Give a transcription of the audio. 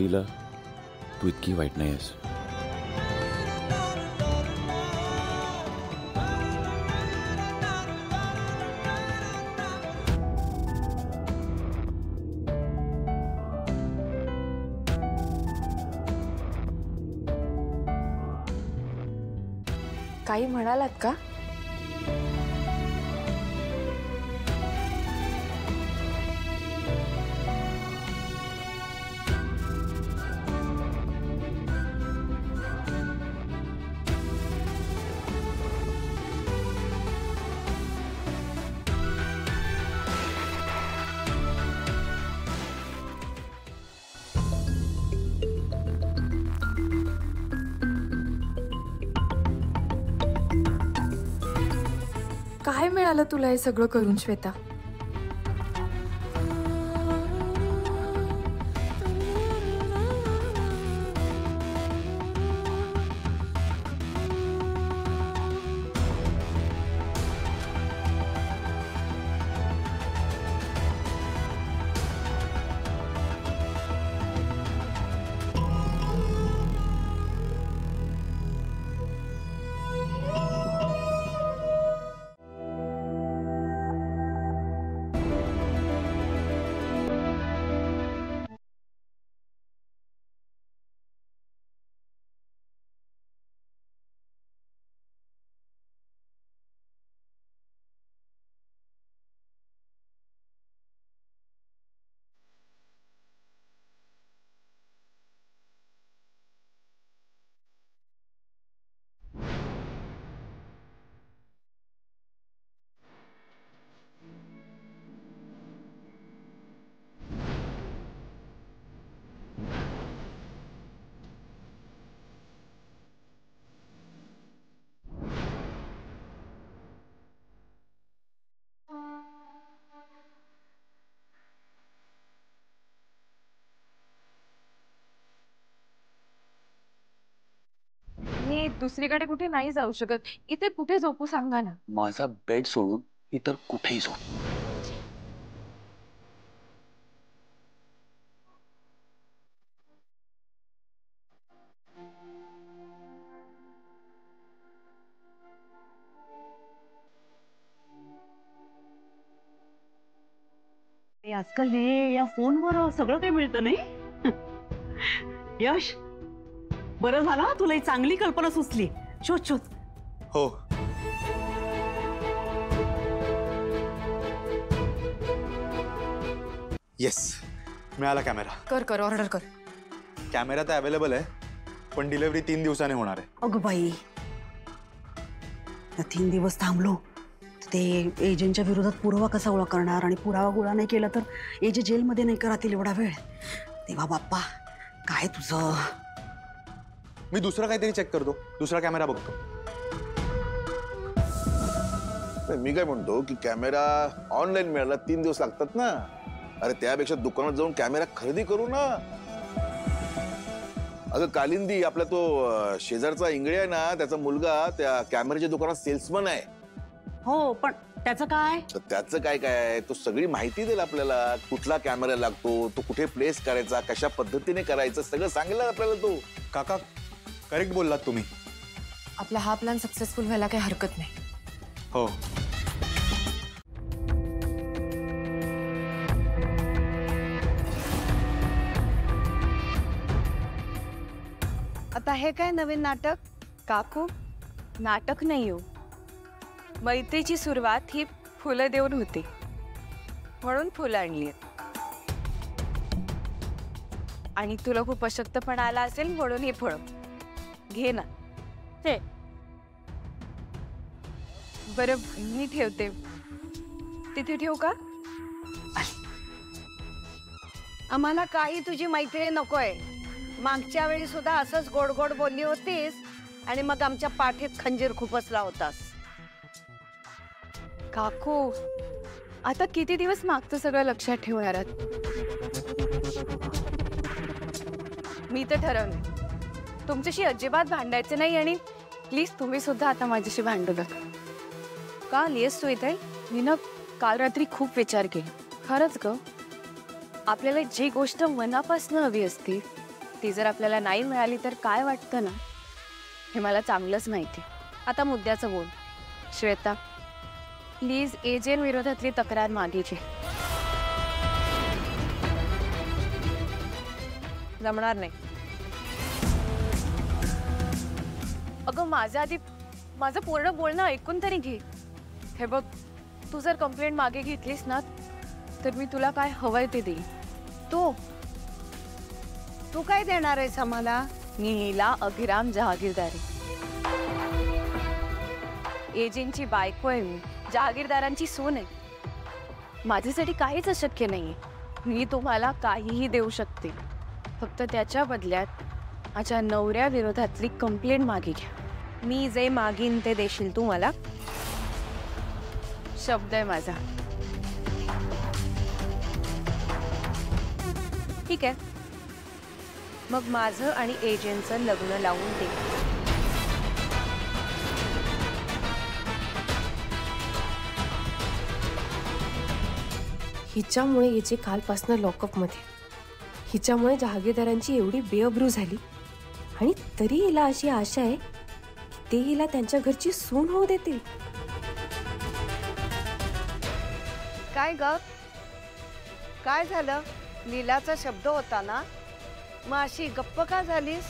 लीला, तू इतकी वाईट नाही आहेस. काही म्हणालात का? काय मिळालं तुला हे सगळं करून श्वेता? मी दुसरीकडे कुठे नाही जाऊ शकत. इथे कुठे झोपू सांगा ना. माझा बेड सोडून इतर कुठेही झोप. आजकाल हे या फोनवर सगळं काही मिळतं नाही. यश, बरं झालं तुला ही चांगली कल्पना सुचली. शोध शोध. हो. येस, मिळाला कॅमेरा. कर ऑर्डर कर. कॅमेरा तर अवेलेबल आहे, पण डिलिव्हरी 3 दिवसांनी होणार आहे. अगं बाई, 3 दिवस थांबलो ते एजंटच्या विरोधात पुरावा कसा गोळा करणार, आणि पुरावा गोळा नाही केला तर एजंट जेलमध्ये नाही का राहतील एवढा वेळ. देवा बाप्पा, काय तुझं. मी दुसरा काहीतरी चेक करतो, दुसरा कॅमेरा बघतो. मी काय म्हणतो की कॅमेरा ऑनलाईन मिळायला 3 दिवस लागतात ना. अरे त्यापेक्षा दुकानात जाऊन कॅमेरा खरेदी करू ना. अगं कालिंदी, आपला तो शेजारचा इंगळे आहे ना, त्याचा मुलगा त्या कॅमेऱ्याच्या दुकानात सेल्समन आहे. हो, पण त्याचं काय? त्याचं काय काय, तो सगळी माहिती देईल आपल्याला. कुठला कॅमेरा लागतो, तो कुठे प्लेस करायचा, कशा पद्धतीने करायचं, सगळं सांगेल आपल्याला तो. काका, करेक्ट बोललात तुम्ही. आपला हा प्लॅन सक्सेसफुल व्हायला काही हरकत नाही. हो. आता हे काय नवीन नाटक? काकू, नाटक नाही हो. मैत्रीची सुरुवात ही फुलं देऊन होती, म्हणून फुलं आणली. आणि तुला खूप अशक्तपणा आला असेल म्हणून हे फळ घे ना. हे बरं, मी ठेवते. तिथे ठेवू का? आम्हाला काही तुझी मैत्री नकोय. मागच्या वेळी सुद्धा असंच गोड गोड बोलली होतीस आणि मग आमच्या पाठीत खंजीर खुपसला होतास. काकू, आता किती दिवस मागचं सगळं लक्षात ठेवणार आहात? मी तर ठरवलंय तुमच्याशी अजिबात भांडायचं नाही, आणि प्लीज तुम्ही सुद्धा आता माझ्याशी भांडू नका. का लिहिस तू इथे? मी ना काल रात्री खूप विचार केला. खरंच ग, आपल्याला जी गोष्ट मनापासून हवी असते ती जर आपल्याला नाही मिळाली तर काय वाटतं ना, हे मला चांगलंच माहिती. आता मुद्द्याचं बोल. श्वेता, प्लीज एजेन विरोधातली तक्रार मागे घे. जमणार नाही. अगं माझं पूर्ण बोलणं ऐकून तरी घे. हे बघ, तू जर कंप्लेंट मागे घेतलीस ना तर मी तुला काय हवंय ते देईन. तू काय देणार आहेस आम्हाला? नीला अभिराम जहागीरदारी. एजेंटची बायको आहे मी, जहागीरदारांची सून आहे. माझ्यासाठी काहीच अशक्य नाहीये. मी तुम्हाला काहीही देऊ शकते, फक्त त्याच्या बदल्यात माझ्या नवऱ्या विरोधातली कंप्लेंट मागे घ्या. मी जे मागीन ते देशील तू मला? शब्द आहे माझा. ठीक आहे, मग माझं आणि एजेंटचं लग्न लावून दे. हिच्यामुळे हिचे कालपासनं लॉकअपमध्ये, हिच्यामुळे जहागीरदारांची एवढी बेअब्रू झाली आणि तरी हिला अशी आशा आहे की ते हिला त्यांच्या घरची सून होऊ देतील. काय ग, काय झालं? लीलाचा शब्द होता ना, मग अशी गप्प का झालीस?